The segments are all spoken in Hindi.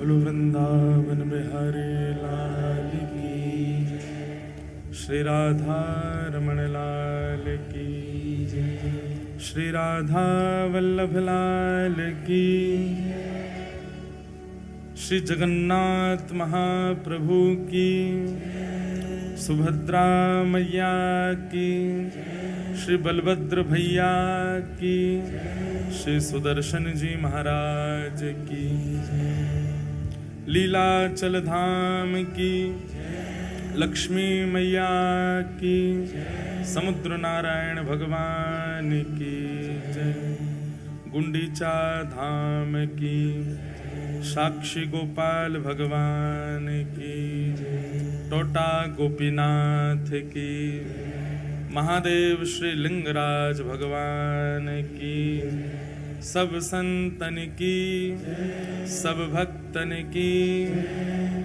बोलो वृंदावन बिहारी लाल की जय। श्री राधा रमण लाल की जय। श्री राधा वल्लभ लाल की जय। श्री जगन्नाथ महाप्रभु की जय। सुभद्रा मैया की जय। श्री बलभद्र भैया की जय। श्री सुदर्शन जी महाराज की जय। लीलाचल धाम की जय। लक्ष्मी मैया की जय। समुद्र नारायण भगवान की जय। गुंडीचा धाम की जय। साक्षी गोपाल भगवान की जय। टोटा गोपीनाथ की जय। महादेव श्री लिंगराज भगवान की जय। सब संतन की जय। सब भक्तन की जय।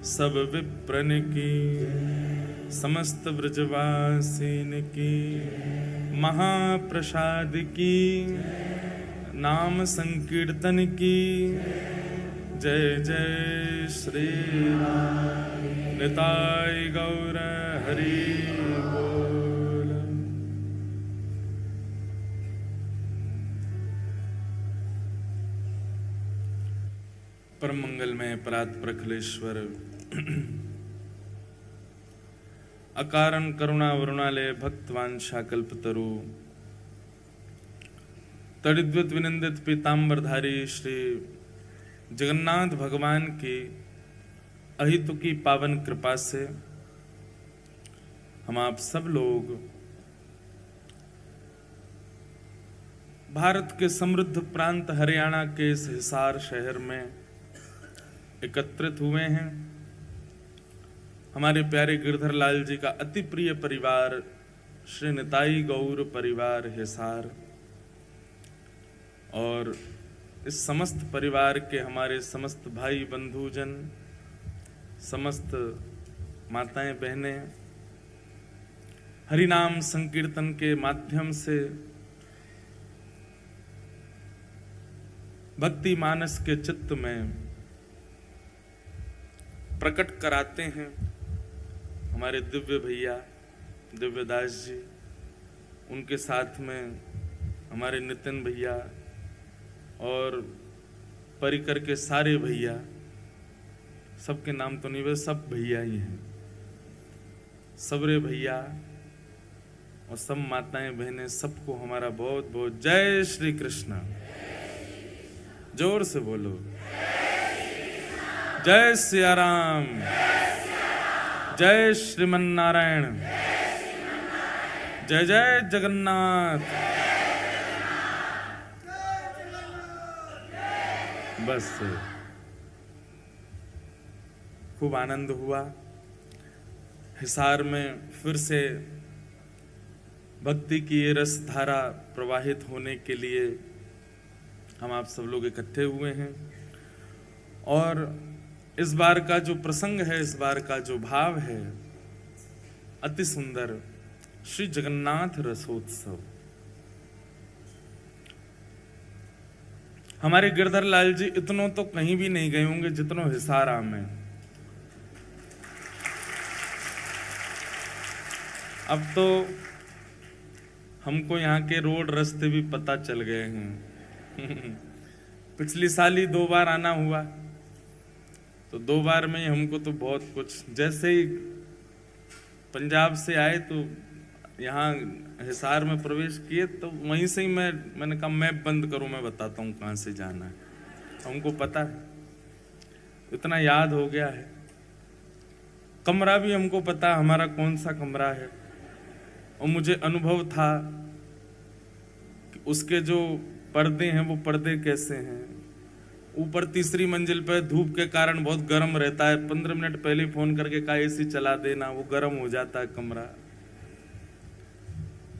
सब विप्रन की जय। समस्त ब्रजवासीन की जय। महाप्रसाद की जय। नाम संकीर्तन की जय। जय श्री राम। निताय गौर हरि बोल। परम मंगलमय परात प्रखलेश्वर अकारण करुणा वरुणालय भक्तवांछा कल्पतरु तड़िद्वत विनिंदित पीतांबरधारी श्री जगन्नाथ भगवान की अहितु की पावन कृपा से हम आप सब लोग भारत के समृद्ध प्रांत हरियाणा के इस हिसार शहर में एकत्रित हुए हैं। हमारे प्यारे गिरधर लाल जी का अति प्रिय परिवार श्री निताई गौर परिवार हिसार और इस समस्त परिवार के हमारे समस्त भाई बंधुजन, समस्त माताएं बहनें हरिनाम संकीर्तन के माध्यम से भक्ति मानस के चित्त में प्रकट कराते हैं। हमारे दिव्य भैया दिव्यदास जी, उनके साथ में हमारे नितिन भैया और परिकर के सारे भैया, सबके नाम तो नहीं, वे सब भैया ही हैं, सबरे भैया और सब माताएं बहनें, सबको हमारा बहुत बहुत जय श्री कृष्ण। जोर से बोलो जय सिया राम। जय श्रीमन नारायण। जय जय जगन्नाथ। बस खूब आनंद हुआ। हिसार में फिर से भक्ति की ये रस धारा प्रवाहित होने के लिए हम आप सब लोग इकट्ठे हुए हैं और इस बार का जो प्रसंग है, इस बार का जो भाव है, अति सुंदर श्री जगन्नाथ रसोत्सव। हमारे गिरधर लाल जी इतनों तो कहीं भी नहीं गए होंगे जितनों हिसारा में। अब तो हमको यहाँ के रोड रास्ते भी पता चल गए हैं। पिछली साल ही 2 बार आना हुआ, तो 2 बार में ही हमको तो बहुत कुछ, जैसे ही पंजाब से आए तो यहाँ हिसार में प्रवेश किए तो वहीं से ही मैंने कहा मैप बंद करूं, मैं बताता हूँ कहाँ से जाना है। हमको पता है, इतना याद हो गया है। कमरा भी हमको पता हमारा कौन सा कमरा है और मुझे अनुभव था कि उसके जो पर्दे हैं वो पर्दे कैसे हैं। ऊपर 3री मंजिल पर धूप के कारण बहुत गर्म रहता है। 15 मिनट पहले फोन करके कहा एसी चला देना, वो गर्म हो जाता है कमरा।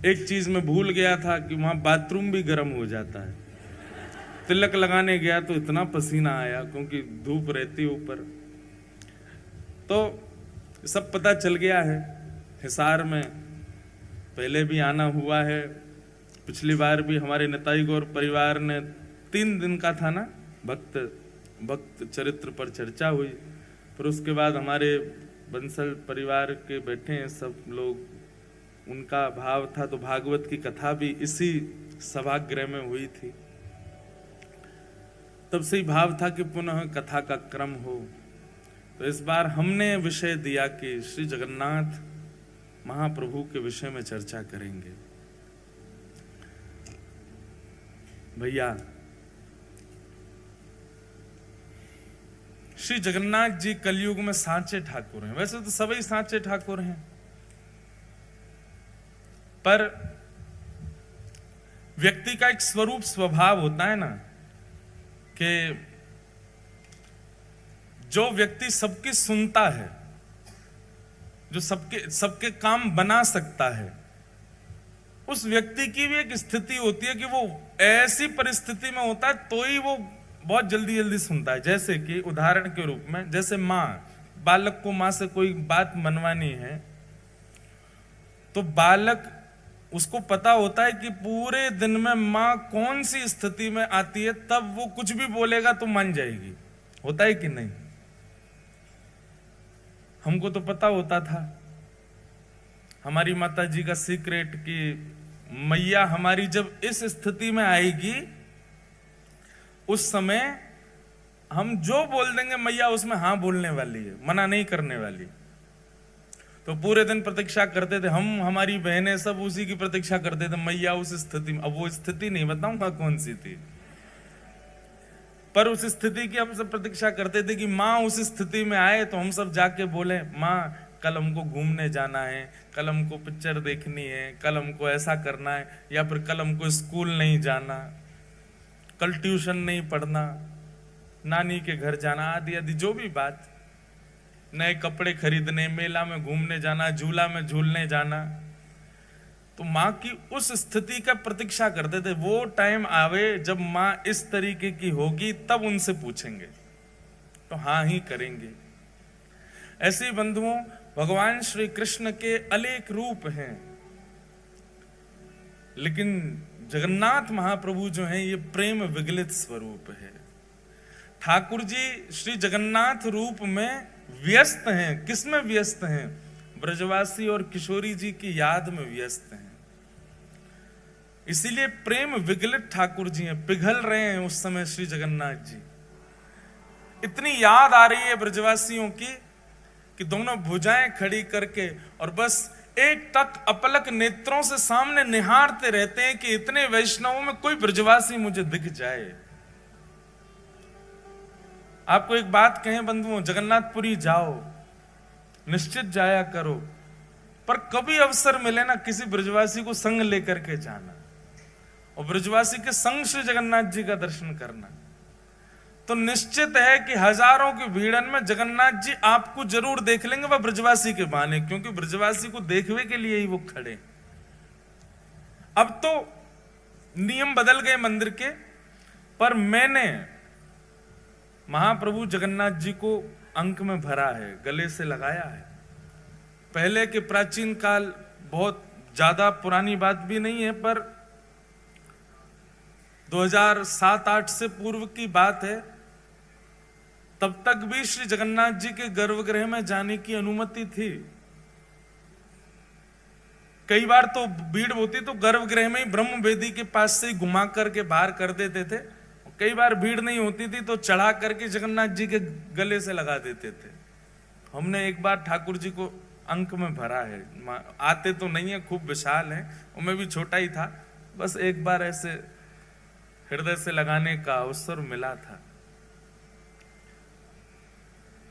एक चीज मैं भूल गया था कि वहां बाथरूम भी गर्म हो जाता है। तिलक लगाने गया तो इतना पसीना आया क्योंकि धूप रहती ऊपर। तो सब पता चल गया है। हिसार में पहले भी आना हुआ है, पिछली बार भी हमारे निताई गौर परिवार ने 3 दिन का था ना भक्त भक्त चरित्र पर चर्चा हुई। फिर उसके बाद हमारे बंसल परिवार के बैठे हैं सब लोग, उनका भाव था तो भागवत की कथा भी इसी सभागृह में हुई थी। तब से ही भाव था कि पुनः कथा का क्रम हो। तो इस बार हमने विषय दिया कि श्री जगन्नाथ महाप्रभु के विषय में चर्चा करेंगे। भैया, श्री जगन्नाथ जी कलयुग में सांचे ठाकुर हैं। वैसे तो सभी सांचे ठाकुर हैं, पर व्यक्ति का एक स्वरूप स्वभाव होता है ना, कि जो व्यक्ति सबकी सुनता है, जो सबके काम बना सकता है, उस व्यक्ति की भी एक स्थिति होती है कि वो ऐसी परिस्थिति में होता है तो ही वो बहुत जल्दी जल्दी सुनता है। जैसे कि उदाहरण के रूप में, जैसे माँ, बालक को माँ से कोई बात मनवानी है तो बालक, उसको पता होता है कि पूरे दिन में माँ कौन सी स्थिति में आती है, तब वो कुछ भी बोलेगा तो मान जाएगी। होता है कि नहीं? हमको तो पता होता था, हमारी माता जी का सीक्रेट, कि मैया हमारी जब इस स्थिति में आएगी उस समय हम जो बोल देंगे मैया उसमें हाँ बोलने वाली है, मना नहीं करने वाली। तो पूरे दिन प्रतीक्षा करते थे हम, हमारी बहनें सब उसी की प्रतीक्षा करते थे, मैया उस स्थिति में। अब वो स्थिति नहीं बताऊंगा कौन सी थी, पर उस स्थिति की हम सब प्रतीक्षा करते थे कि माँ उस स्थिति में आए तो हम सब जाके बोले, माँ कल हमको घूमने जाना है, कल हमको पिक्चर देखनी है, कल हमको ऐसा करना है, या फिर कल हमको स्कूल नहीं जाना, कल ट्यूशन नहीं पढ़ना, नानी के घर जाना, आदि आदि जो भी बात, नए कपड़े खरीदने, मेला में घूमने जाना, झूला में झूलने जाना। तो माँ की उस स्थिति का प्रतीक्षा करते थे, वो टाइम आवे जब माँ इस तरीके की होगी तब उनसे पूछेंगे तो हाँ ही करेंगे। ऐसे बंधुओं, भगवान श्री कृष्ण के अनेक रूप हैं, लेकिन जगन्नाथ महाप्रभु जो हैं ये प्रेम विगलित स्वरूप है। ठाकुर जी श्री जगन्नाथ रूप में व्यस्त हैं। किसमें व्यस्त हैं? ब्रजवासी और किशोरी जी की याद में व्यस्त हैं। इसीलिए प्रेम विगलित ठाकुर जी हैं, पिघल रहे हैं उस समय श्री जगन्नाथ जी। इतनी याद आ रही है ब्रजवासियों की कि दोनों भुजाएं खड़ी करके और बस एक टक अपलक नेत्रों से सामने निहारते रहते हैं कि इतने वैष्णवों में कोई ब्रजवासी मुझे दिख जाए। आपको एक बात कहें बंधुओं, जगन्नाथपुरी जाओ, निश्चित जाया करो, पर कभी अवसर मिले ना किसी ब्रजवासी को संग लेकर के जाना और ब्रजवासी के संग श्री जगन्नाथ जी का दर्शन करना, तो निश्चित है कि हजारों की भीड़न में जगन्नाथ जी आपको जरूर देख लेंगे, वह ब्रजवासी के बहाने, क्योंकि ब्रजवासी को देखने के लिए ही वो खड़े। अब तो नियम बदल गए मंदिर के, पर मैंने महाप्रभु जगन्नाथ जी को अंक में भरा है, गले से लगाया है। पहले के प्राचीन काल, बहुत ज्यादा पुरानी बात भी नहीं है, पर 2007-8 से पूर्व की बात है, तब तक भी श्री जगन्नाथ जी के गर्भगृह में जाने की अनुमति थी। कई बार तो भीड़ होती तो गर्भगृह में ही ब्रह्म वेदी के पास से ही घुमा करके बाहर कर देते थे। कई बार भीड़ नहीं होती थी तो चढ़ा करके जगन्नाथ जी के गले से लगा देते थे। हमने एक बार ठाकुर जी को अंक में भरा है, आते तो नहीं है, खूब विशाल है, और मैं भी छोटा ही था, बस एक बार ऐसे हृदय से लगाने का अवसर मिला था।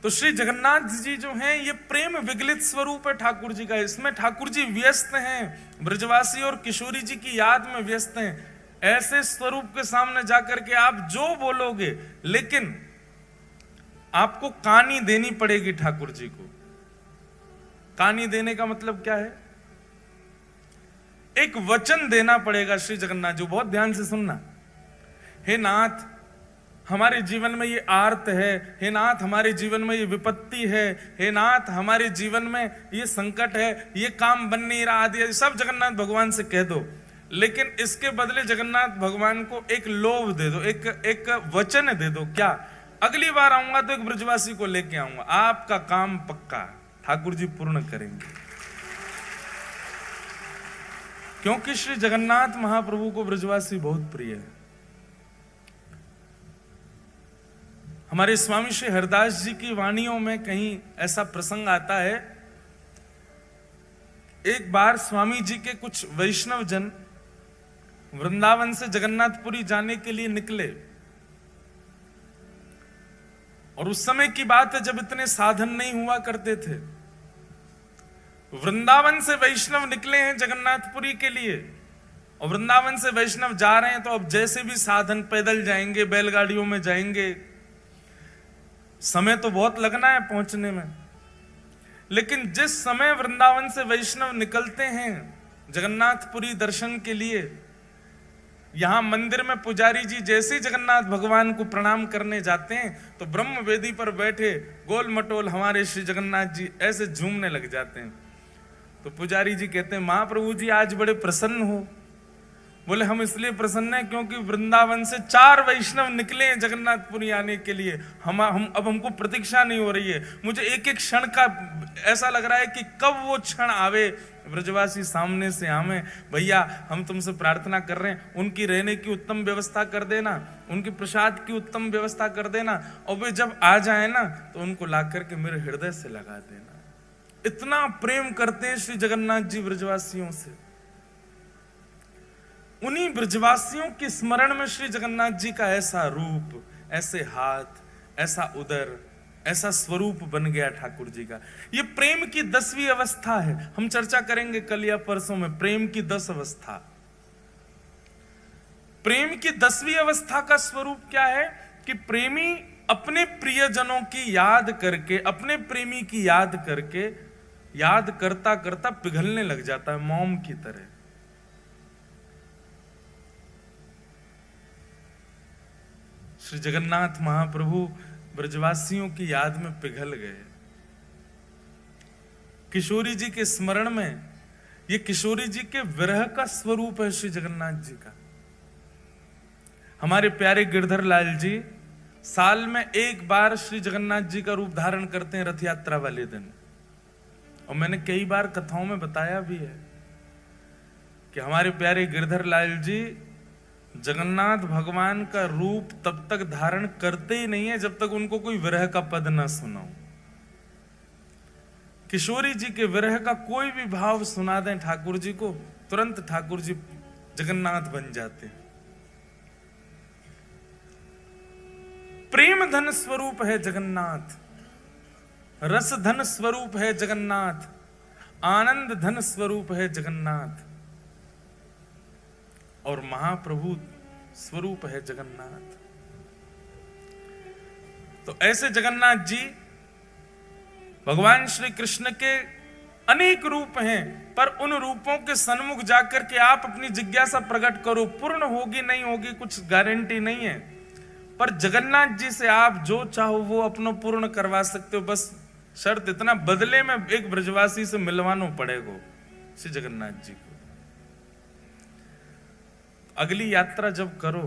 तो श्री जगन्नाथ जी जो हैं ये प्रेम विगलित स्वरूप है ठाकुर जी का। इसमें ठाकुर जी व्यस्त हैं, ब्रजवासी और किशोरी जी की याद में व्यस्त हैं। ऐसे स्वरूप के सामने जाकर के आप जो बोलोगे, लेकिन आपको कानी देनी पड़ेगी ठाकुर जी को। कानी देने का मतलब क्या है? एक वचन देना पड़ेगा श्री जगन्नाथ जी। बहुत ध्यान से सुनना। हे नाथ, हमारे जीवन में ये आर्त है, हे नाथ हमारे जीवन में ये विपत्ति है, हे नाथ हमारे जीवन में ये संकट है, ये काम बन नहीं रहा, आदि सब जगन्नाथ भगवान से कह दो। लेकिन इसके बदले जगन्नाथ भगवान को एक लोभ दे दो, एक वचन दे दो। क्या? अगली बार आऊंगा तो एक ब्रजवासी को लेके आऊंगा, आपका काम पक्का ठाकुर जी पूर्ण करेंगे। क्योंकि श्री जगन्नाथ महाप्रभु को ब्रजवासी बहुत प्रिय है। हमारे स्वामी श्री हरदास जी की वाणियों में कहीं ऐसा प्रसंग आता है, एक बार स्वामी जी के कुछ वैष्णव जन वृंदावन से जगन्नाथपुरी जाने के लिए निकले, और उस समय की बात है जब इतने साधन नहीं हुआ करते थे। वृंदावन से वैष्णव निकले हैं जगन्नाथपुरी के लिए, और वृंदावन से वैष्णव जा रहे हैं तो अब जैसे भी साधन, पैदल जाएंगे, बैलगाड़ियों में जाएंगे, समय तो बहुत लगना है पहुंचने में। लेकिन जिस समय वृंदावन से वैष्णव निकलते हैं जगन्नाथपुरी दर्शन के लिए, यहां मंदिर में पुजारी जी जैसे जगन्नाथ भगवान को प्रणाम करने जाते हैं तो ब्रह्म वेदी पर बैठे गोल मटोल हमारे श्री जगन्नाथ जी ऐसे झूमने लग जाते हैं। तो पुजारी जी कहते हैं, महाप्रभु जी आज बड़े प्रसन्न हो। बोले, हम इसलिए प्रसन्न हैं क्योंकि वृंदावन से 4 वैष्णव निकले हैं जगन्नाथपुरी आने के लिए। हम अब हमको प्रतीक्षा नहीं हो रही है। मुझे एक एक क्षण का ऐसा लग रहा है कि कब वो क्षण आवे, ब्रजवासी सामने से आवे। भैया हम तुमसे प्रार्थना कर रहे हैं, उनकी रहने की उत्तम व्यवस्था कर देना, उनके प्रसाद की उत्तम व्यवस्था कर देना, और वे जब आ जाए ना तो उनको ला करके मेरे हृदय से लगा देना। इतना प्रेम करते हैं श्री जगन्नाथ जी ब्रजवासियों से। उन्हीं ब्रजवासियों के स्मरण में श्री जगन्नाथ जी का ऐसा रूप, ऐसे हाथ, ऐसा उदर, ऐसा स्वरूप बन गया ठाकुर जी का। ये प्रेम की 10वीं अवस्था है। हम चर्चा करेंगे कल या परसों में प्रेम की 10 अवस्था। प्रेम की 10वीं अवस्था का स्वरूप क्या है कि प्रेमी अपने प्रियजनों की याद करके, अपने प्रेमी की याद करके, याद करता करता पिघलने लग जाता है मोम की तरह। श्री जगन्नाथ महाप्रभु ब्रजवासियों की याद में पिघल गए। किशोरी जी के स्मरण में, ये किशोरी जी के विरह का स्वरूप है श्री जगन्नाथ जी का। हमारे प्यारे गिरधर लाल जी साल में एक बार श्री जगन्नाथ जी का रूप धारण करते हैं रथ यात्रा वाले दिन। और मैंने कई बार कथाओं में बताया भी है कि हमारे प्यारे गिरधर लाल जी जगन्नाथ भगवान का रूप तब तक धारण करते ही नहीं है जब तक उनको कोई विरह का पद ना सुनाओ। किशोरी जी के विरह का कोई भी भाव सुना दें ठाकुर जी को, तुरंत ठाकुर जी जगन्नाथ बन जाते हैं। प्रेम धन स्वरूप है जगन्नाथ, रस धन स्वरूप है जगन्नाथ, आनंद धन स्वरूप है जगन्नाथ, और महाप्रभु स्वरूप है जगन्नाथ। तो ऐसे जगन्नाथ जी भगवान श्री कृष्ण के अनेक रूप हैं, पर उन रूपों के सन्मुख जाकर के आप अपनी जिज्ञासा प्रकट करो। पूर्ण होगी नहीं होगी कुछ गारंटी नहीं है, पर जगन्नाथ जी से आप जो चाहो वो अपना पूर्ण करवा सकते हो। बस शर्त इतना, बदले में एक ब्रजवासी से मिलवाना पड़ेगा श्री जगन्नाथ जी को। अगली यात्रा जब करो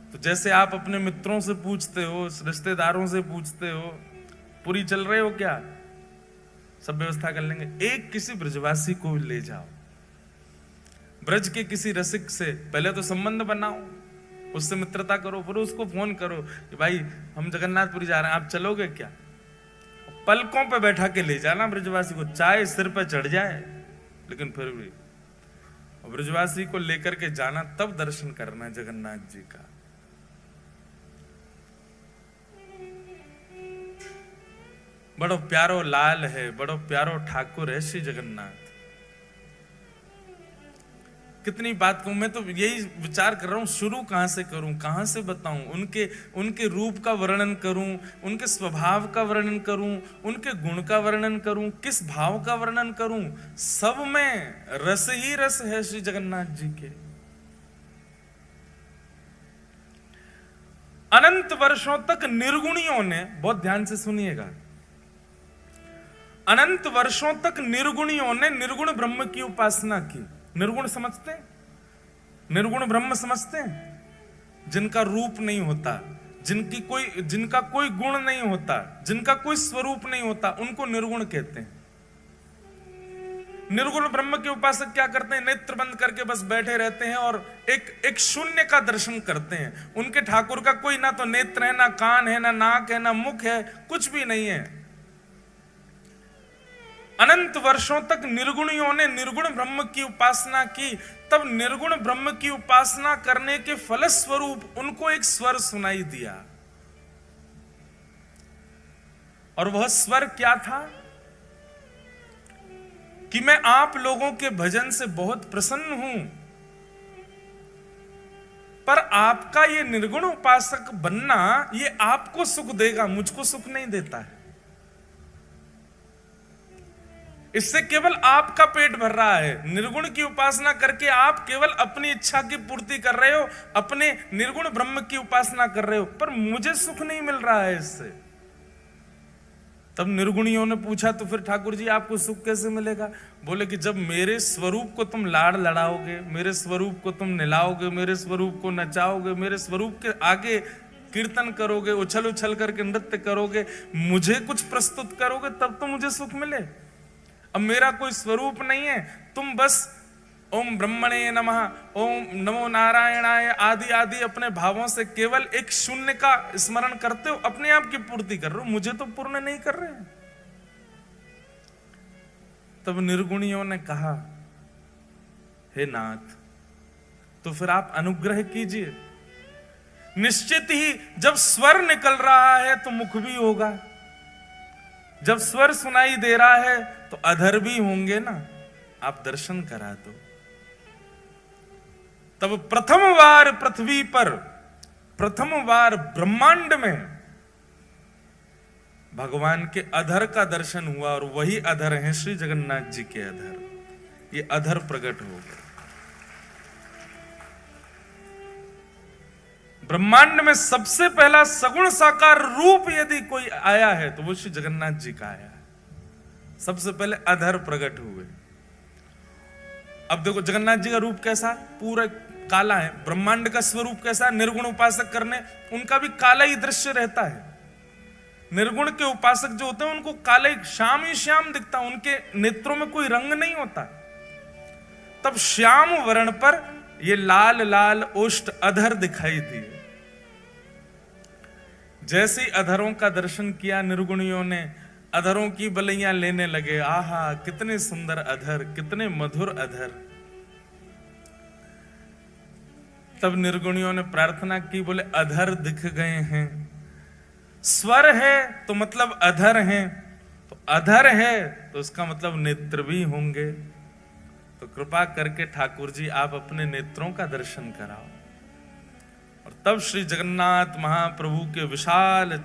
तो जैसे आप अपने मित्रों से पूछते हो, रिश्तेदारों से पूछते हो, पूरी चल रहे हो क्या, सब व्यवस्था कर लेंगे, एक किसी ब्रजवासी को ले जाओ। ब्रज के किसी रसिक से पहले तो संबंध बनाओ, उससे मित्रता करो, फिर उसको फोन करो कि भाई हम जगन्नाथपुरी जा रहे हैं, आप चलोगे क्या। पलकों पे बैठा के ले जाना ब्रजवासी को, चाहे सिर पे चढ़ जाए, लेकिन फिर भी ब्रजवासी को लेकर के जाना, तब दर्शन करना जगन्नाथ जी का। बड़ो प्यारो लाल है, बड़ो प्यारो ठाकुर है श्री जगन्नाथ। कितनी बात कहूं, मैं तो यही विचार कर रहा हूं शुरू कहां से करूं, कहां से बताऊं, उनके रूप का वर्णन करूं, उनके स्वभाव का वर्णन करूं, उनके गुण का वर्णन करूं, किस भाव का वर्णन करूं। सब में रस ही रस है श्री जगन्नाथ जी के। अनंत वर्षों तक निर्गुणियों ने, बहुत ध्यान से सुनिएगा, अनंत वर्षों तक निर्गुणियों ने निर्गुण ब्रह्म की उपासना की। निर्गुण समझते हैं, निर्गुण ब्रह्म समझते हैं, जिनका रूप नहीं होता, जिनका कोई गुण नहीं होता, जिनका कोई स्वरूप नहीं होता, उनको निर्गुण कहते हैं। निर्गुण ब्रह्म के उपासक क्या करते हैं? नेत्र बंद करके बस बैठे रहते हैं और एक शून्य का दर्शन करते हैं। उनके ठाकुर का कोई ना तो नेत्र है, ना कान है, ना नाक है, ना मुख है, कुछ भी नहीं है। अनंत वर्षों तक निर्गुणियों ने निर्गुण ब्रह्म की उपासना की, तब निर्गुण ब्रह्म की उपासना करने के फलस्वरूप उनको एक स्वर सुनाई दिया। और वह स्वर क्या था? कि मैं आप लोगों के भजन से बहुत प्रसन्न हूं, पर आपका ये निर्गुण उपासक बनना ये आपको सुख देगा, मुझको सुख नहीं देता है। इससे केवल आपका पेट भर रहा है। निर्गुण की उपासना करके आप केवल अपनी इच्छा की पूर्ति कर रहे हो, अपने निर्गुण ब्रह्म की उपासना कर रहे हो, पर मुझे सुख नहीं मिल रहा है इससे। तब निर्गुणियों ने पूछा, तो फिर ठाकुर जी आपको सुख कैसे मिलेगा? बोले कि जब मेरे स्वरूप को तुम लाड़ लड़ाओगे, मेरे स्वरूप को तुम निलाओगे, मेरे स्वरूप को नचाओगे, मेरे स्वरूप के आगे कीर्तन करोगे, उछल उछल करके नृत्य करोगे, मुझे कुछ प्रस्तुत करोगे, तब तो मुझे सुख मिले। अब मेरा कोई स्वरूप नहीं है, तुम बस ओम ब्रह्मणे नमः, ओम नमो नारायणाय आदि आदि अपने भावों से केवल एक शून्य का स्मरण करते हो, अपने आप की पूर्ति कर रहे हो, मुझे तो पूर्ण नहीं कर रहे हैं। तब निर्गुणियों ने कहा, हे नाथ, तो फिर आप अनुग्रह कीजिए। निश्चित ही जब स्वर निकल रहा है तो मुख भी होगा, जब स्वर सुनाई दे रहा है तो अधर भी होंगे ना, आप दर्शन करा दो। तब प्रथम बार पृथ्वी पर, प्रथम बार ब्रह्मांड में भगवान के अधर का दर्शन हुआ, और वही अधर हैं श्री जगन्नाथ जी के अधर। ये अधर प्रकट हो गए। ब्रह्मांड में सबसे पहला सगुण साकार रूप यदि कोई आया है तो वो श्री जगन्नाथ जी का आया है। सबसे पहले अधर प्रकट हुए। अब देखो जगन्नाथ जी का रूप कैसा? पूरा काला है। ब्रह्मांड का स्वरूप कैसा? निर्गुण उपासक करने उनका भी काला ही दृश्य रहता है। निर्गुण के उपासक जो होते हैं उनको काले श्याम ही श्याम दिखता, उनके नेत्रों में कोई रंग नहीं होता। तब श्याम वर्ण पर ये लाल लाल ओष्ठ अधर दिखाई दिए। जैसे ही अधरों का दर्शन किया निर्गुणियों ने, अधरों की बलैयां लेने लगे। आहा, कितने सुंदर अधर, कितने मधुर अधर। तब निर्गुणियों ने प्रार्थना की, बोले अधर दिख गए हैं, स्वर है तो मतलब अधर हैं, तो अधर है तो उसका मतलब नेत्र भी होंगे। तो कृपा करके ठाकुर जी आप अपने नेत्रों का दर्शन कराओ। और तब श्री जगन्नाथ महाप्रभु के विशाल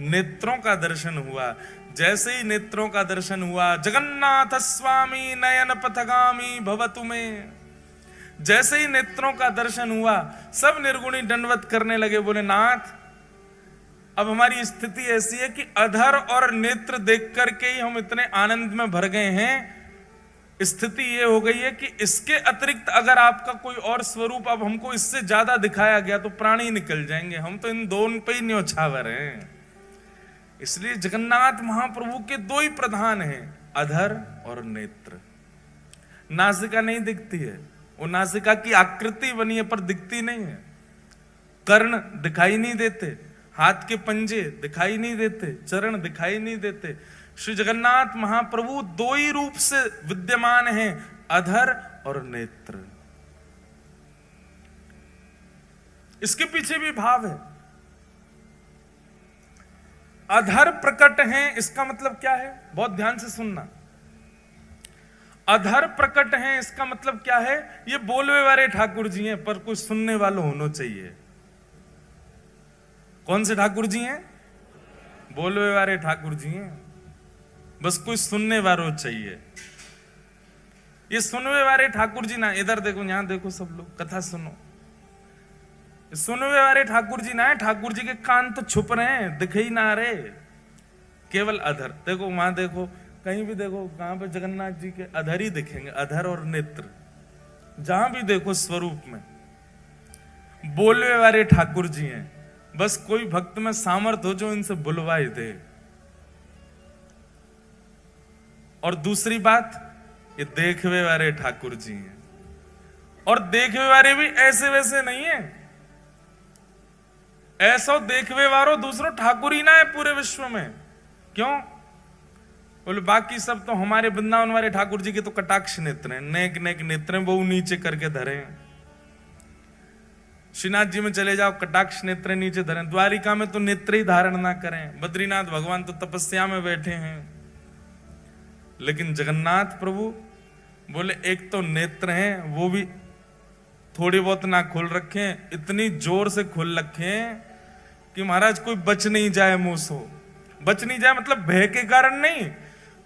नेत्रों का दर्शन हुआ। जैसे ही नेत्रों का दर्शन हुआ, जगन्नाथ स्वामी नयन पथगामी भवतु में, जैसे ही नेत्रों का दर्शन हुआ सब निर्गुणी दंडवत करने लगे। बोले नाथ, अब हमारी स्थिति ऐसी है कि अधर और नेत्र देख करके ही हम इतने आनंद में भर गए हैं। स्थिति ये हो गई है कि इसके अतिरिक्त अगर आपका कोई और स्वरूप अब हमको इससे ज्यादा दिखाया गया तो प्राण ही निकल जाएंगे, हम तो इन दोनों पे ही न्योछावर हैं। इसलिए जगन्नाथ महाप्रभु के दो ही प्रधान हैं, अधर और नेत्र। नासिका नहीं दिखती है, वो नासिका की आकृति बनी है पर दिखती नहीं है। कर्ण दिखाई नहीं देते, हाथ के पंजे दिखाई नहीं देते, चरण दिखाई नहीं देते। श्री जगन्नाथ महाप्रभु दो ही रूप से विद्यमान हैं, अधर और नेत्र। इसके पीछे भी भाव है। अधर प्रकट हैं, इसका मतलब क्या है? बहुत ध्यान से सुनना। अधर प्रकट हैं इसका मतलब क्या है? ये बोलवे वाले ठाकुर जी हैं, पर कुछ सुनने वालों होना चाहिए। कौन से ठाकुर जी हैं? बोलवे वाले ठाकुर जी हैं, बस कोई सुनने वालों चाहिए। ये सुनवे वाले ठाकुर जी ना, इधर देखो, यहां देखो, सब लोग कथा सुनो। सुनवे वाले ठाकुर जी ना है, ठाकुर जी के कान तो छुप रहे हैं, दिख ही ना रहे, केवल अधर। देखो वहां देखो, कहीं भी देखो, कहां पे जगन्नाथ जी के अधर ही दिखेंगे, अधर और नेत्र। जहां भी देखो स्वरूप में बोलवे वाले ठाकुर जी हैं, बस कोई भक्त में सामर्थ्य हो जो इनसे बुलवाई दे। और दूसरी बात, ये देखवे वाले ठाकुर जी हैं, और देखवे वाले भी ऐसे वैसे नहीं है। ऐसा देखवे वारो दूसरो ठाकुर ही ना है पूरे विश्व में। क्यों? बोले बाकी सब तो हमारे वृंदावन वाले ठाकुर जी के तो कटाक्ष नेत्र हैं, नेक नेक नेत्र हैं, वो नीचे करके धरे हैं। श्रीनाथ जी में चले जाओ, कटाक्ष नेत्र नीचे धरे। द्वारिका में तो नेत्र ही धारण ना करें। बद्रीनाथ भगवान तो तपस्या में बैठे हैं। लेकिन जगन्नाथ प्रभु बोले एक तो नेत्र हैं, वो भी थोड़ी बहुत ना खोल रखे, इतनी जोर से खोल रखे कि महाराज कोई बच नहीं जाए मुंह से। बच नहीं जाए मतलब भय के कारण नहीं,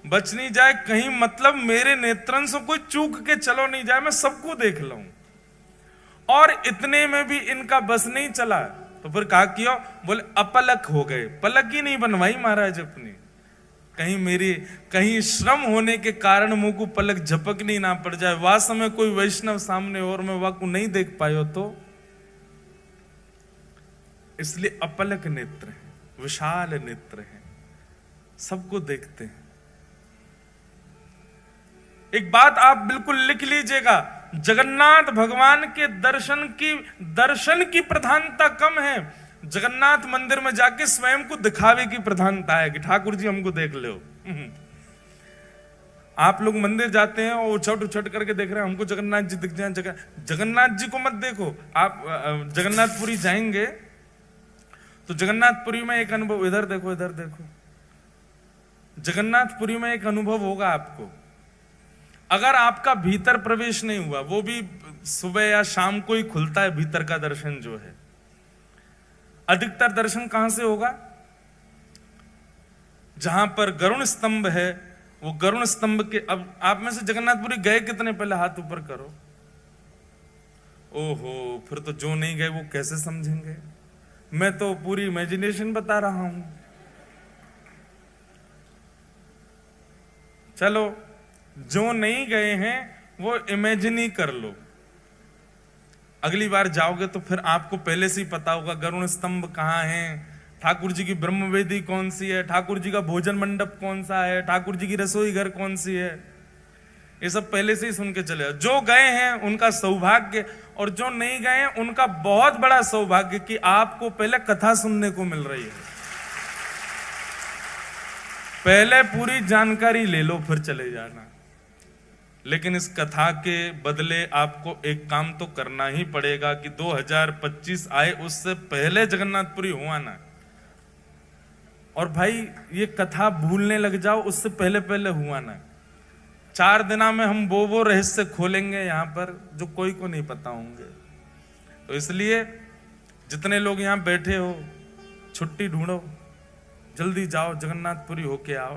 बच नहीं जाए कहीं मतलब मेरे नेत्रन से कोई चूक के चलो नहीं जाए, मैं सबको देख लूं। और इतने में भी इनका बस नहीं चला, तो फिर कहा किया, बोले अपलक हो गए। पलक ही नहीं बनवाई महाराज अपनी, कहीं श्रम होने के कारण मुंह को पलक झपकनी ना पड़ जाए। वह समय कोई वैष्णव सामने और मैं वह को नहीं देख पायो तो, इसलिए अपलक नेत्र है, विशाल नेत्र है, सबको देखते हैं। एक बात आप बिल्कुल लिख लीजिएगा, जगन्नाथ भगवान के दर्शन की प्रधानता कम है, जगन्नाथ मंदिर में जाके स्वयं को दिखावे की प्रधानता है कि ठाकुर जी हमको देख लो। आप लोग मंदिर जाते हैं और उछट उछट करके देख रहे हैं हमको जगन्नाथ जी दिख जाए। जगन्नाथ जी को मत देखो। आप जगन्नाथपुरी जाएंगे तो जगन्नाथपुरी में एक अनुभव, इधर देखो इधर देखो, जगन्नाथपुरी में एक अनुभव होगा आपको। अगर आपका भीतर प्रवेश नहीं हुआ, वो भी सुबह या शाम को ही खुलता है भीतर का दर्शन जो है। अधिकतर दर्शन कहां से होगा? जहां पर गरुण स्तंभ है, वो गरुण स्तंभ के, अब आप में से जगन्नाथपुरी गए कितने? पहले हाथ ऊपर करो। ओहो, फिर तो जो नहीं गए वो कैसे समझेंगे? मैं तो पूरी इमेजिनेशन बता रहा हूं। चलो, जो नहीं गए हैं वो इमेजिन ही कर लो। अगली बार जाओगे तो फिर आपको पहले से ही पता होगा गरुण स्तंभ कहाँ है, ठाकुर जी की ब्रह्मवेदी कौन सी है, ठाकुर जी का भोजन मंडप कौन सा है, ठाकुर जी की रसोई घर कौन सी है। ये सब पहले से ही सुन के चले। जो गए हैं उनका सौभाग्य, और जो नहीं गए हैं उनका बहुत बड़ा सौभाग्य कि आपको पहले कथा सुनने को मिल रही है। पहले पूरी जानकारी ले लो फिर चले जाना। लेकिन इस कथा के बदले आपको एक काम तो करना ही पड़ेगा कि 2025 आए उससे पहले जगन्नाथपुरी हुआ ना। और भाई ये कथा भूलने लग जाओ उससे पहले पहले हुआ ना। 4 दिना में हम वो रहस्य खोलेंगे यहाँ पर जो कोई को नहीं पता होंगे। तो इसलिए जितने लोग यहाँ बैठे हो, छुट्टी ढूंढो, जल्दी जाओ, जगन्नाथपुरी होके आओ।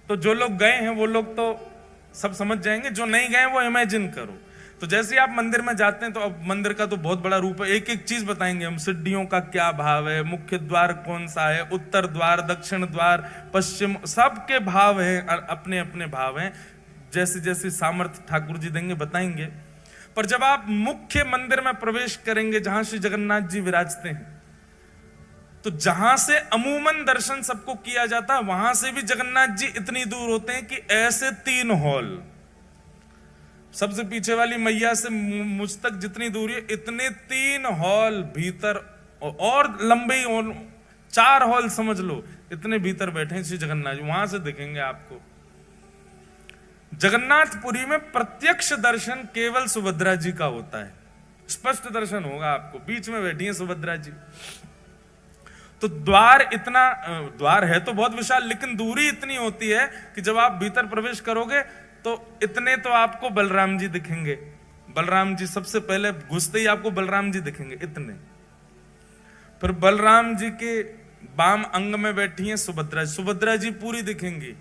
तो जो लोग गए हैं वो लोग तो सब समझ जाएंगे, जो नहीं गए वो इमेजिन करो। तो जैसे आप मंदिर में जाते हैं तो अब मंदिर का तो बहुत बड़ा रूप है, एक एक चीज बताएंगे हम। सिड्डियों का क्या भाव है, मुख्य द्वार कौन सा है, उत्तर द्वार, दक्षिण द्वार, पश्चिम, सबके भाव हैं, अपने अपने भाव हैं। जैसे जैसे सामर्थ्य ठाकुर जी देंगे बताएंगे। पर जब आप मुख्य मंदिर में प्रवेश करेंगे जहां श्री जगन्नाथ जी विराजते हैं, तो जहां से अमूमन दर्शन सबको किया जाता है वहां से भी जगन्नाथ जी इतनी दूर होते हैं कि ऐसे 3 हॉल, सबसे पीछे वाली मैया से मुझ तक जितनी दूरी है इतने 3 हॉल भीतर, और लंबे 4 हॉल समझ लो, इतने भीतर बैठे हैं श्री जगन्नाथ जी। वहां से दिखेंगे आपको। जगन्नाथपुरी में प्रत्यक्ष दर्शन केवल सुभद्रा जी का होता है, स्पष्ट दर्शन होगा आपको। बीच में बैठी है सुभद्रा जी। तो द्वार है तो बहुत विशाल, लेकिन दूरी इतनी होती है कि जब आप भीतर प्रवेश करोगे तो इतने तो आपको बलराम जी दिखेंगे। बलराम जी सबसे पहले घुसते ही आपको बलराम जी दिखेंगे इतने। फिर बलराम जी के बाम अंग में बैठी हैं सुभद्रा। सुभद्रा जी पूरी दिखेंगी।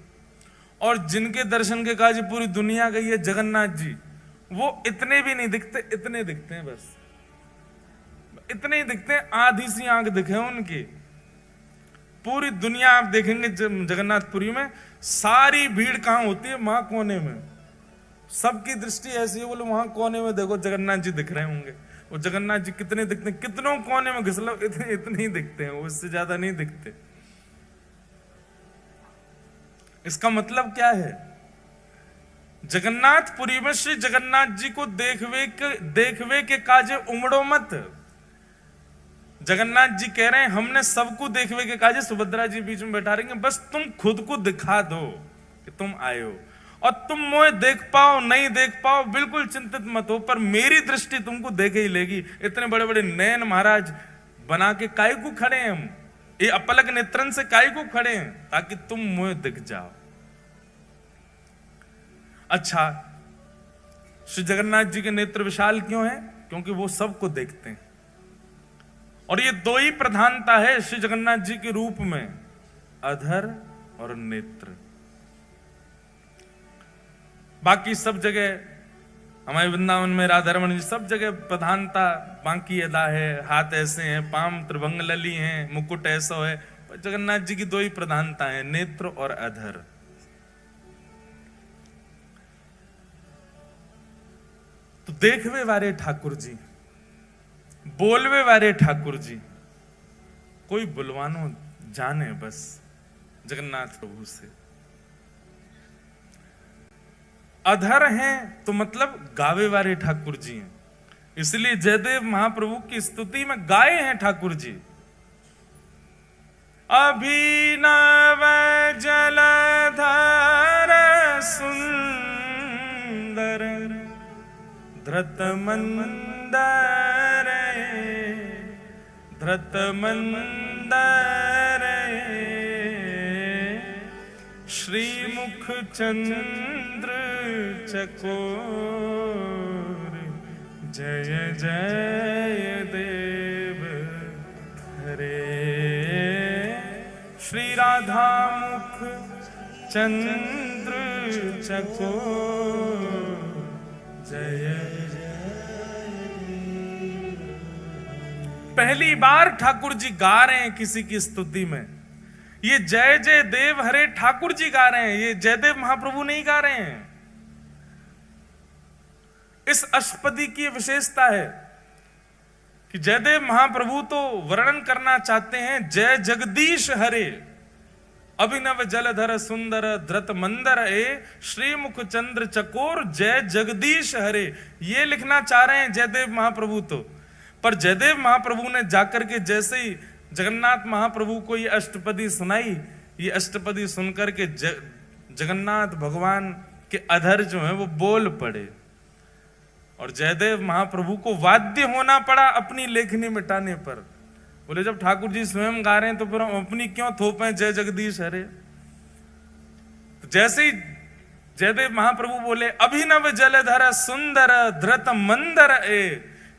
और जिनके दर्शन के काज पूरी दुनिया गई है, जगन्नाथ जी, वो इतने भी नहीं दिखते, इतने दिखते हैं, बस इतने ही दिखते हैं। आधी सी आंख दिखे उनकी। पूरी दुनिया आप देखेंगे जगन्नाथपुरी में, सारी भीड़ कहां होती है? वहां कोने में। सबकी दृष्टि ऐसी है, बोले वहां कोने में देखो जगन्नाथ जी दिख रहे होंगे। वो जगन्नाथ जी कितने दिखते हैं, कितनों कोने में घिस लो इतने ही दिखते हैं, वो इससे ज्यादा नहीं दिखते। इसका मतलब क्या है? जगन्नाथपुरी में श्री जगन्नाथ जी को देखवे के काजे उमड़ो मत। जगन्नाथ जी कह रहे हैं हमने सबको देखवे के काजे, सुभद्रा जी बीच में बैठा रहेंगे, बस तुम खुद को दिखा दो कि तुम आए हो, और तुम मुझे देख पाओ नहीं देख पाओ बिल्कुल चिंतित मत हो, पर मेरी दृष्टि तुमको देखे ही लेगी। इतने बड़े बड़े नयन महाराज बना के काय को खड़े हैं हम, ये अपलक नेत्रन से काय को खड़े हैं, ताकि तुम मुझे दिख जाओ। अच्छा, श्री जगन्नाथ जी के नेत्र विशाल क्यों है? क्योंकि वो सबको देखते हैं। और ये दो ही प्रधानता है श्री जगन्नाथ जी के रूप में, अधर और नेत्र। बाकी सब जगह हमारे वृंदावन में राधा रमन जी सब जगह प्रधानता बाकी अदा है, हाथ ऐसे हैं, पाम त्रिभंग लली हैं, मुकुट ऐसा है। जगन्नाथ जी की दो ही प्रधानता है, नेत्र और अधर। तो देखवे वारे ठाकुर जी, बोलवे वारे ठाकुर जी, कोई बुलवानो जाने बस जगन्नाथ प्रभु से। अधर हैं तो मतलब गावे वाले ठाकुर जी हैं, इसलिए जयदेव महाप्रभु की स्तुति में गाए हैं ठाकुर जी। अभिनव जलधर सुंदर धृत मंदर धृत मंदर श्रीमुख चंद्र चकोर जय जय देव हरे। श्री राधा मुख चंद्र चकोर जय जय। पहली बार ठाकुर जी गा रहे हैं किसी की स्तुति में, ये जय जय देव हरे ठाकुर जी गा रहे हैं, ये जयदेव महाप्रभु नहीं गा रहे हैं। इस अष्टपदी की विशेषता है कि जयदेव महाप्रभु तो वर्णन करना चाहते हैं जय जगदीश हरे, अभिनव जलधर सुंदर धृत मंदर ए श्रीमुख चंद्र चकोर जय जगदीश हरे, ये लिखना चाह रहे हैं जयदेव महाप्रभु तो। पर जयदेव महाप्रभु ने जाकर के जैसे ही जगन्नाथ महाप्रभु को ये अष्टपदी सुनाई, ये अष्टपदी सुनकर के जगन्नाथ भगवान के अधर जो है वो बोल पड़े, और जयदेव महाप्रभु को वाद्य होना पड़ा अपनी लेखनी मिटाने पर। बोले जब ठाकुर जी स्वयं गा रहे हैं तो फिर हम अपनी क्यों थोपें जय जगदीश हरे। तो जैसे ही जयदेव महाप्रभु बोले अभिनव जलधर सुंदर धृत मंदर ए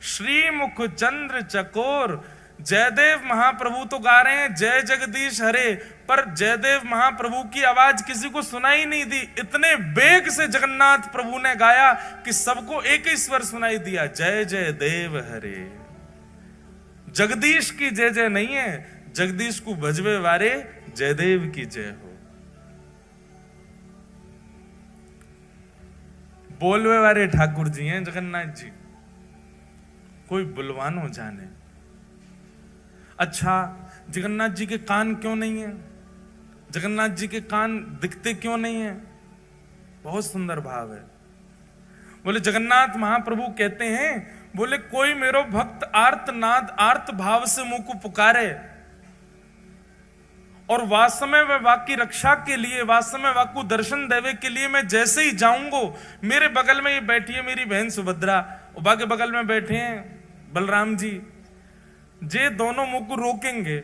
श्रीमुख चंद्र चकोर, जयदेव महाप्रभु तो गा रहे हैं जय जगदीश हरे, पर जयदेव महाप्रभु की आवाज किसी को सुनाई नहीं दी। इतने वेग से जगन्नाथ प्रभु ने गाया कि सबको एक ही स्वर सुनाई दिया, जय जय देव हरे। जगदीश की जय जय नहीं है, जगदीश को भजवे वारे जयदेव की जय हो। बोलवे वाले ठाकुर जी हैं जगन्नाथ जी, कोई बुलवानो जाने। अच्छा, जगन्नाथ जी के कान क्यों नहीं है? जगन्नाथ जी के कान दिखते क्यों नहीं है? बहुत सुंदर भाव है। बोले जगन्नाथ महाप्रभु कहते हैं, बोले कोई मेरो भक्त आर्त नाद आर्त भाव से मुंह को पुकारे, और वास्तव में वाकी रक्षा के लिए, वास्तव में वाकू दर्शन देवे के लिए मैं जैसे ही जाऊंगो, मेरे बगल में ये बैठी है मेरी बहन सुभद्रा, उबा के बगल में बैठे हैं बलराम जी, जे दोनों मुंह को रोकेंगे,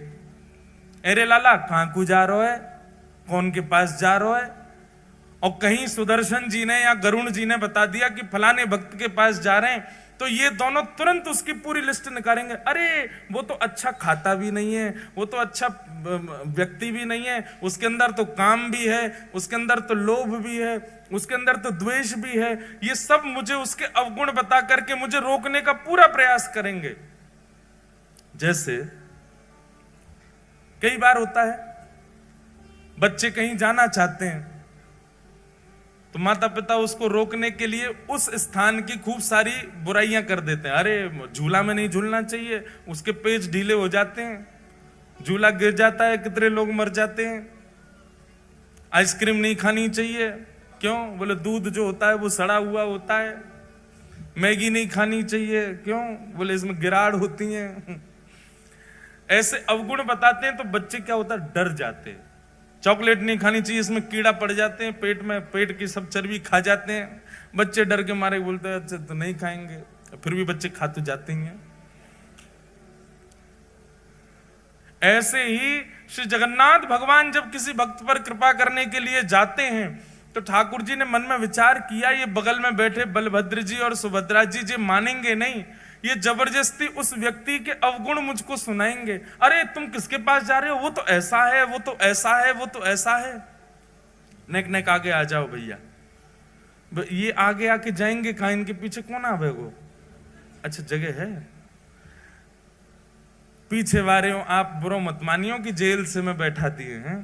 अरे लाला कहां को जा रहा है, कौन के पास जा रहा है। और कहीं सुदर्शन जी ने या गरुण जी ने बता दिया कि फलाने भक्त के पास जा रहे हैं, तो ये दोनों तुरंत उसकी पूरी लिस्ट निकालेंगे। अरे वो तो अच्छा खाता भी नहीं है, वो तो अच्छा व्यक्ति भी नहीं है, उसके अंदर तो काम भी है, उसके अंदर तो लोभ भी है, उसके अंदर तो द्वेष भी है। ये सब मुझे उसके अवगुण बता करके मुझे रोकने का पूरा प्रयास करेंगे। जैसे कई बार होता है, बच्चे कहीं जाना चाहते हैं तो माता पिता उसको रोकने के लिए उस स्थान की खूब सारी बुराइयां कर देते हैं। अरे झूला में नहीं झूलना चाहिए, उसके पेच ढीले हो जाते हैं, झूला गिर जाता है, कितने लोग मर जाते हैं। आइसक्रीम नहीं खानी चाहिए, क्यों? बोले दूध जो होता है वो सड़ा हुआ होता है। मैगी नहीं खानी चाहिए, क्यों? बोले इसमें गिराड़ होती हैं। ऐसे अवगुण बताते हैं तो बच्चे क्या होता है, डर जाते हैं। चॉकलेट नहीं खानी चाहिए, इसमें कीड़ा पड़ जाते हैं पेट में, पेट की सब चर्बी खा जाते हैं। बच्चे डर के मारे बोलते हैं अच्छा तो नहीं खाएंगे, फिर भी बच्चे खा तो जाते हैं। ऐसे ही श्री जगन्नाथ भगवान जब किसी भक्त पर कृपा करने के लिए जाते हैं तो ठाकुर जी ने मन में विचार किया, ये बगल में बैठे बलभद्र जी और सुभद्रा जी जी मानेंगे नहीं, ये जबरदस्ती उस व्यक्ति के अवगुण मुझको सुनाएंगे। अरे तुम किसके पास जा रहे हो, वो तो ऐसा है, वो तो ऐसा है, वो तो ऐसा है। नेक नेक आगे आ जाओ भैया, ये आगे आके जाएंगे कहां, इनके पीछे कौन आवेगो? अच्छा जगह है, पीछे वारे हो आप, बुरो मत मानियो कि जेल से मैं बैठा दिए हैं।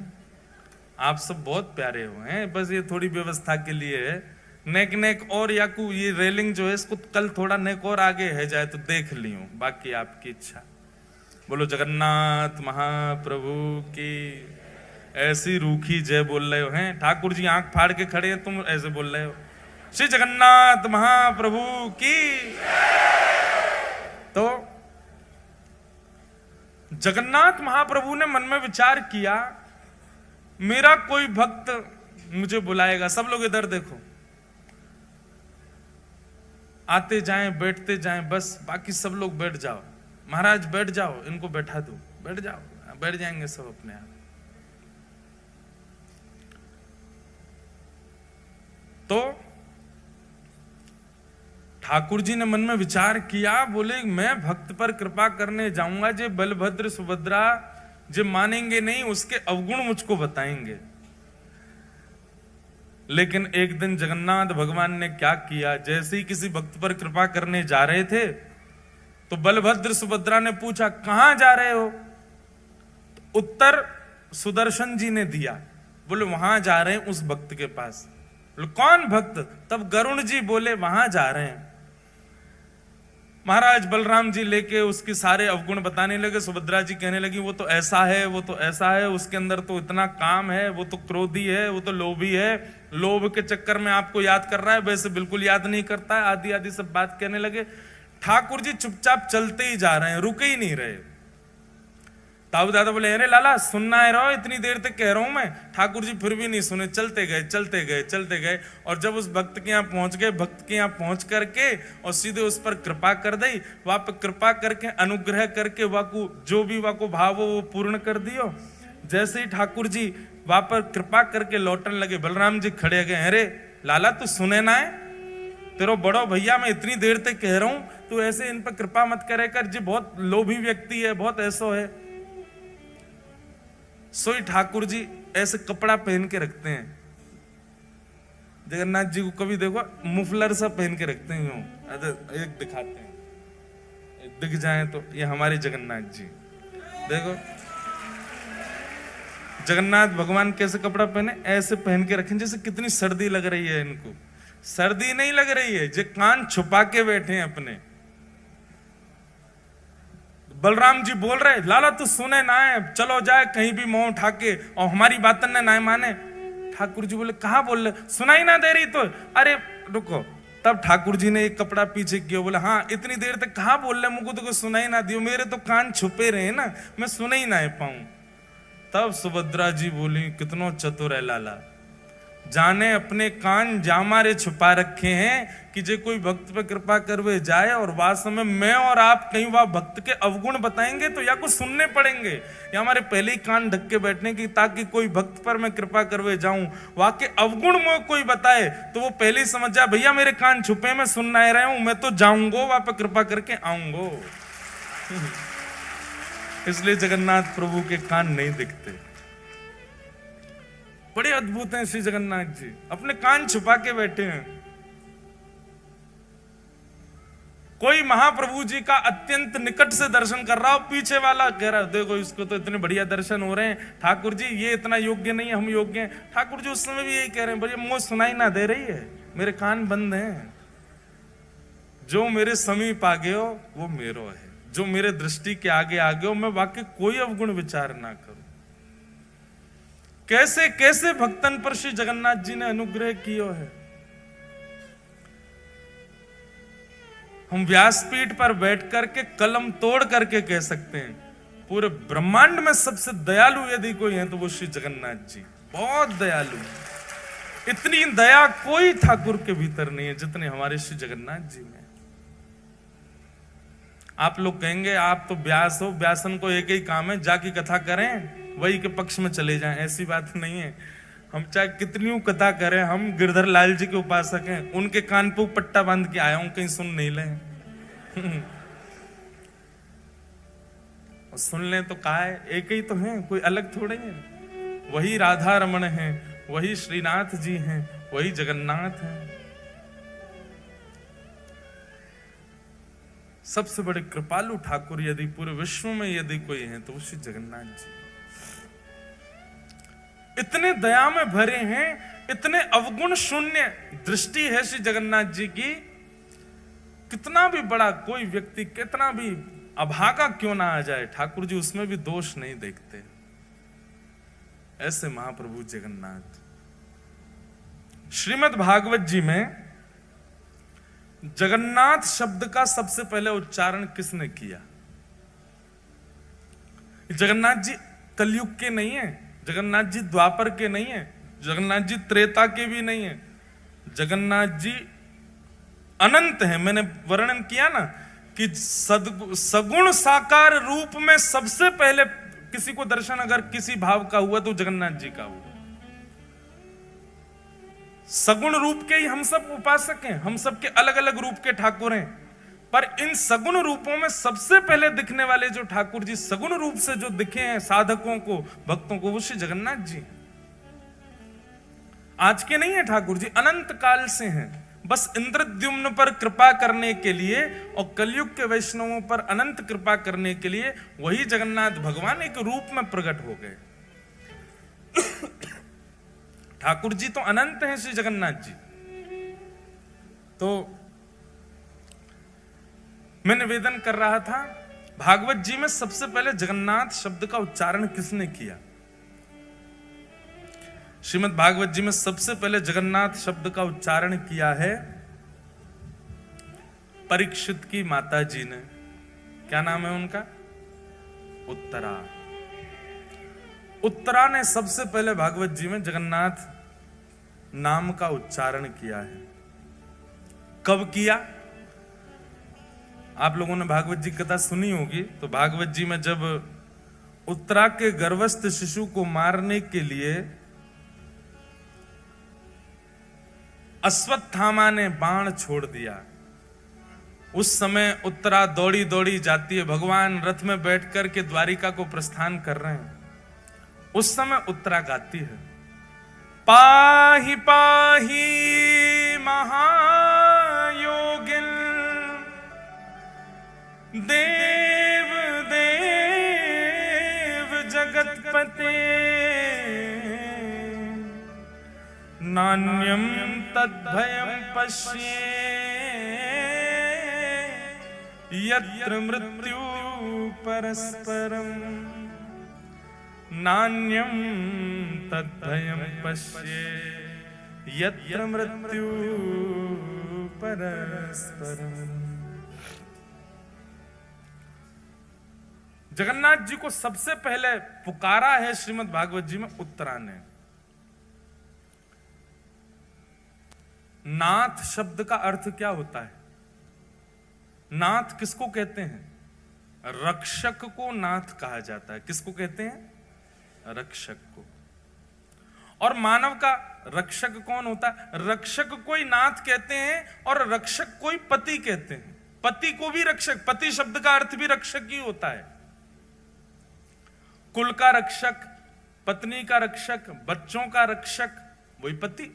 आप सब बहुत प्यारे हो हैं, बस ये थोड़ी व्यवस्था के लिए है। नेक नेक और याकू ये रेलिंग जो है इसको कल थोड़ा नेक और आगे है जाए तो देख लियो, बाकी आपकी इच्छा। बोलो जगन्नाथ महाप्रभु की। ऐसी रूखी जय बोल रहे हो हैं, ठाकुर जी आंख फाड़ के खड़े हैं, तुम ऐसे बोल रहे हो श्री जगन्नाथ महाप्रभु की। तो जगन्नाथ महाप्रभु ने मन में विचार किया, मेरा कोई भक्त मुझे बुलाएगा। सब लोग इधर देखो, आते जाएं बैठते जाएं, बस बाकी सब लोग बैठ जाओ। महाराज बैठ जाओ, इनको बैठा दो, बैठ जाओ, बैठ जाएंगे सब अपने आप। तो ठाकुर जी ने मन में विचार किया, बोले मैं भक्त पर कृपा करने जाऊंगा, जे बलभद्र सुभद्रा जे मानेंगे नहीं, उसके अवगुण मुझको बताएंगे। लेकिन एक दिन जगन्नाथ भगवान ने क्या किया, जैसे ही किसी भक्त पर कृपा करने जा रहे थे तो बलभद्र सुभद्रा ने पूछा कहां जा रहे हो? तो उत्तर सुदर्शन जी ने दिया, बोले वहां जा रहे हैं उस भक्त के पास। बोले कौन भक्त? तब गरुण जी बोले वहां जा रहे हैं। महाराज बलराम जी लेके उसके सारे अवगुण बताने लगे। सुभद्रा जी कहने लगी वो तो ऐसा है, वो तो ऐसा है, उसके अंदर तो इतना काम है, वो तो क्रोधी है, वो तो लोभी है, लोभ के चक्कर में आपको याद कर रहा है, वैसे बिल्कुल याद नहीं करता है, आदि आदि सब बात कहने लगे। ठाकुर जी चुपचाप चलते ही जा रहे हैं, रुके ही नहीं रहे। ताऊ दादा बोले अरे लाला सुनना है रहो, इतनी देर तक कह रहा हूं मैं। ठाकुर जी फिर भी नहीं सुने, चलते गए चलते गए चलते गए। और जब उस भक्त के यहाँ पहुंच गए, भक्त के यहाँ पहुंच करके और सीधे उस पर कृपा कर दी। वहां पर कृपा करके अनुग्रह करके वाकू जो भी वाको भाव हो वो पूर्ण कर दियो। जैसे ही ठाकुर जी वहां पर कृपा करके लौटने लगे, बलराम जी खड़े गए, अरे लाला तू सुने ना है, तेरो बड़ो भैया मैं इतनी देर तक कह रहा हूं, तू ऐसे इन पर कृपा मत करे कर, जी बहुत लोभी व्यक्ति है, बहुत ऐसा है। सोई ठाकुर जी ऐसे कपड़ा पहन के रखते हैं, जगन्नाथ जी को कभी देखो मुफलर सा पहन के रखते हैं यूं, एक दिखाते हैं, दिख जाए तो ये हमारे जगन्नाथ जी। देखो जगन्नाथ भगवान कैसे कपड़ा पहने, ऐसे पहन के रखें जैसे कितनी सर्दी लग रही है इनको। सर्दी नहीं लग रही है, जो कान छुपा के बैठे हैं अपने। बलराम जी बोल रहे लाला तू सुने ना है, चलो जाए कहीं भी मुंह उठा के, और हमारी बातन ने ना माने। ठाकुर जी बोले कहा बोल रहे, सुनाई ना दे रही तो? अरे रुको। तब ठाकुर जी ने एक कपड़ा पीछे किया, बोले हाँ इतनी देर तक कहा बोल रहे, मुझको तो सुनाई ना दियो, मेरे तो कान छुपे रहे ना, मैं सुन ही ना पाऊं। तब सुभद्रा जी बोली कितनो चतुर है लाला, जाने अपने कान जामारे छुपा रखे हैं कि जे कोई भक्त पे कृपा करवे जाए और वास्तव में मैं और आप कहीं वह भक्त के अवगुण बताएंगे तो या कुछ सुनने पड़ेंगे, या हमारे पहले ही कान ढक के बैठने की, ताकि कोई भक्त पर मैं कृपा करवे जाऊं, वहां के अवगुण में कोई बताए तो वो पहले ही समझ जाए भैया मेरे कान छुपे, मैं सुन ना रहा हूं, मैं तो जाऊंगो वहां पर कृपा करके आऊंगो। इसलिए जगन्नाथ प्रभु के कान नहीं दिखते। बड़े अद्भुत हैं श्री जगन्नाथ जी, अपने कान छुपा के बैठे हैं। कोई महाप्रभु जी का अत्यंत निकट से दर्शन कर रहा हो, पीछे वाला कह रहा है देखो इसको तो इतने बढ़िया दर्शन हो रहे हैं, ठाकुर जी ये इतना योग्य नहीं है, हम योग्य हैं। ठाकुर जी उस समय भी यही कह रहे हैं, भैया मुझे सुनाई ना दे रही है, मेरे कान बंद हैं। जो मेरे समीप आ गए हो वो मेरो है, जो मेरे दृष्टि के आगे आ गए हो, मैं वाकई कोई अवगुण विचार ना करूं। कैसे कैसे भक्तन पर श्री जगन्नाथ जी ने अनुग्रह किया है। हम व्यासपीठ पर बैठ करके कलम तोड़ करके कह सकते हैं पूरे ब्रह्मांड में सबसे दयालु यदि कोई है तो वो श्री जगन्नाथ जी, बहुत दयालु। इतनी दया कोई ठाकुर के भीतर नहीं है जितने हमारे श्री जगन्नाथ जी में। आप लोग कहेंगे आप तो व्यास हो, व्यासन को एक ही काम है जाकी कथा करें, वही के पक्ष में चले जाएं। ऐसी बात नहीं है। हम चाहे कितनी कथा करें, हम गिरधर लाल जी के उपासक हैं, उनके कान पे पट्टा बांध के आया हूं, कहीं सुन नहीं ले। और सुन ले तो कहा है, एक ही तो हैं, कोई अलग थोड़े हैं। वही राधा रमण हैं, वही श्रीनाथ जी हैं, वही जगन्नाथ हैं। सबसे बड़े कृपालु ठाकुर यदि पूरे विश्व में यदि कोई है तो वो श्री जगन्नाथ जी। इतने दया में भरे हैं, इतने अवगुण शून्य दृष्टि है श्री जगन्नाथ जी की। कितना भी बड़ा कोई व्यक्ति, कितना भी अभागा क्यों ना आ जाए, ठाकुर जी उसमें भी दोष नहीं देखते। ऐसे महाप्रभु जगन्नाथ। श्रीमद् भागवत जी में जगन्नाथ शब्द का सबसे पहले उच्चारण किसने किया? जगन्नाथ जी कलयुग के नहीं है, जगन्नाथ जी द्वापर के नहीं है, जगन्नाथ जी त्रेता के भी नहीं है, जगन्नाथ जी अनंत है। मैंने वर्णन किया ना कि सगुण साकार रूप में सबसे पहले किसी को दर्शन अगर किसी भाव का हुआ तो जगन्नाथ जी का हुआ। सगुण रूप के ही हम सब उपासक हैं, हम सब के अलग अलग रूप के ठाकुर हैं, पर इन सगुण रूपों में सबसे पहले दिखने वाले जो ठाकुर जी सगुण रूप से जो दिखे हैं साधकों को, भक्तों को, वो श्री जगन्नाथ जी। आज के नहीं है ठाकुर जी, अनंत काल से हैं। बस इंद्रद्युम्न पर कृपा करने के लिए और कलयुग के वैष्णवों पर अनंत कृपा करने के लिए वही जगन्नाथ भगवान एक रूप में प्रकट हो गए। ठाकुर जी तो अनंत हैं श्री जगन्नाथ जी। तो मैं निवेदन कर रहा था, भागवत जी में सबसे पहले जगन्नाथ शब्द का उच्चारण किसने किया? श्रीमद् भागवत जी में सबसे पहले जगन्नाथ शब्द का उच्चारण किया है परीक्षित की माता जी ने। क्या नाम है उनका? उत्तरा। उत्तरा ने सबसे पहले भागवत जी में जगन्नाथ नाम का उच्चारण किया है। कब किया? आप लोगों ने भागवत जी कथा सुनी होगी, तो भागवत जी में जब उत्तरा के गर्भस्थ शिशु को मारने के लिए अश्वत्थामा ने बाण छोड़ दिया, उस समय उत्तरा दौड़ी दौड़ी जाती है, भगवान रथ में बैठकर के द्वारिका को प्रस्थान कर रहे हैं। उस समय उत्तरा गाती है, पाहि पाहि महायोगिन देव देव जगतपते नान्यम तद्भयं पश्ये यत्र मृत्यु परस्परम नान्यम तद्भयं पश्ये यत्र मृत्यु परस्परम। जगन्नाथ जी को सबसे पहले पुकारा है श्रीमद् भागवत जी में उत्तरा ने। नाथ शब्द का अर्थ क्या होता है? नाथ किसको कहते हैं? रक्षक को नाथ कहा जाता है। किसको कहते हैं? रक्षक को। और मानव का रक्षक कौन होता है? रक्षक को ही नाथ कहते हैं और रक्षक को ही पति कहते हैं। पति को भी रक्षक, पति शब्द का अर्थ भी रक्षक ही होता है। कुल का रक्षक, पत्नी का रक्षक, बच्चों का रक्षक, वही पति।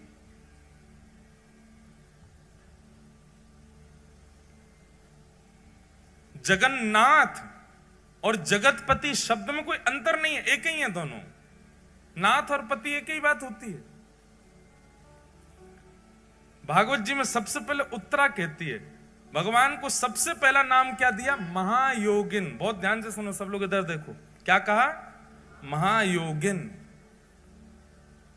जगन्नाथ और जगतपति शब्द में कोई अंतर नहीं है, एक ही है दोनों। नाथ और पति एक ही बात होती है। भागवत जी में सबसे पहले उत्तरा कहती है, भगवान को सबसे पहला नाम क्या दिया? महायोगिन। बहुत ध्यान से सुनो सब लोग, इधर देखो, क्या कहा? महायोगिन।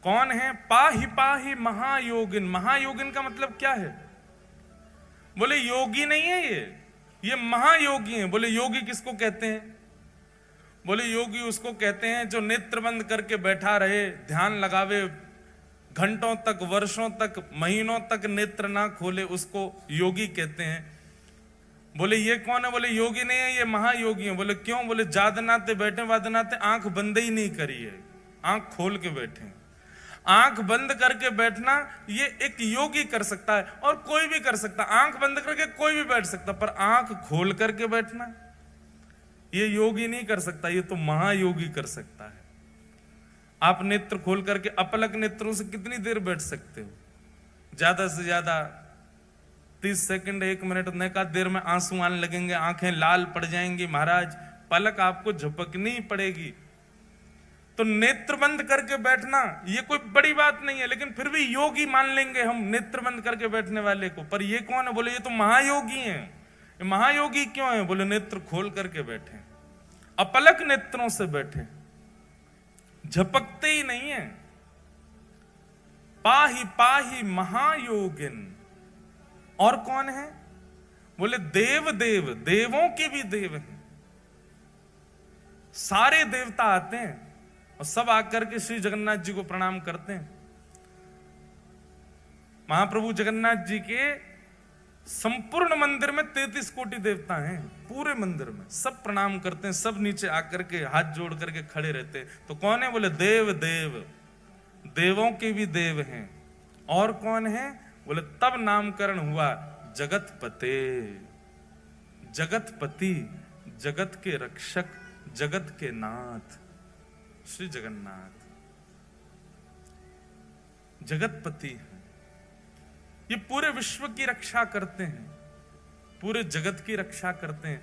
कौन है? पाहि पाहि महायोगिन। महायोगिन का मतलब क्या है? बोले योगी नहीं है ये महायोगी है। बोले योगी किसको कहते हैं? बोले योगी उसको कहते हैं जो नेत्र बंद करके बैठा रहे, ध्यान लगावे, घंटों तक, वर्षों तक, महीनों तक नेत्र ना खोले, उसको योगी कहते हैं। बोले ये कौन है? बोले योगी नहीं है, ये महायोगी है। बोले क्यों? बोले जादनाते बैठे वादनाते आंख बंद ही नहीं करी है, आंख खोल के बैठे। आंख बंद करके बैठना ये एक योगी कर सकता है, और कोई भी कर सकता है। आंख बंद करके कोई भी बैठ सकता, पर आंख खोल करके बैठना ये योगी नहीं कर सकता, ये तो महायोगी कर सकता है। आप नेत्र खोल करके अपलक नेत्रों से कितनी देर बैठ सकते हो? ज्यादा से ज्यादा 30 सेकंड, 1 मिनट। न का देर में आंसू आने लगेंगे, आंखें लाल पड़ जाएंगी महाराज, पलक आपको झपकनी पड़ेगी। तो नेत्र बंद करके बैठना ये कोई बड़ी बात नहीं है, लेकिन फिर भी योगी मान लेंगे हम नेत्र बंद करके बैठने वाले को। पर ये कौन है? बोले ये तो महायोगी है। ये महायोगी क्यों है? बोले नेत्र खोल करके बैठे, अपलक नेत्रों से बैठे, झपकते ही नहीं है। पाहि पाहि महायोगिन। और कौन है? बोले देव देव, देवों के भी देव हैं। सारे देवता आते हैं और सब आकर के श्री जगन्नाथ जी को प्रणाम करते हैं। महाप्रभु जगन्नाथ जी के संपूर्ण मंदिर में 33 कोटि देवता हैं। पूरे मंदिर में सब प्रणाम करते हैं, सब नीचे आकर के हाथ जोड़ करके खड़े रहते हैं। तो कौन है? बोले देव देव, देवों के भी देव हैं। और कौन है? बोले तब नामकरण हुआ जगतपते। जगतपति, जगत के रक्षक, जगत के नाथ श्री जगन्नाथ जगतपति हैं। ये पूरे विश्व की रक्षा करते हैं, पूरे जगत की रक्षा करते हैं।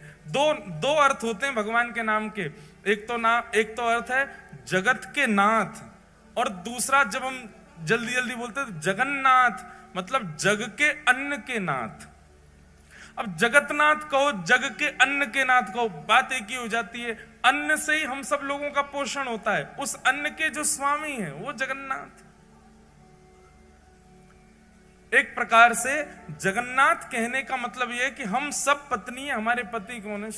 दो अर्थ होते हैं भगवान के नाम के। एक तो अर्थ है जगत के नाथ, और दूसरा जब हम जल्दी जल्दी बोलते हैं जगन्नाथ, मतलब जग के अन्न के नाथ। अब जगतनाथ कहो, जग के अन्न के नाथ कहो, बात एक ही हो जाती है। अन्न से ही हम सब लोगों का पोषण होता है। उस अन्न के जो स्वामी हैं वो जगन्नाथ। एक प्रकार से जगन्नाथ कहने का मतलब यह है कि हम सब पत्नी, हमारे पति कौन है?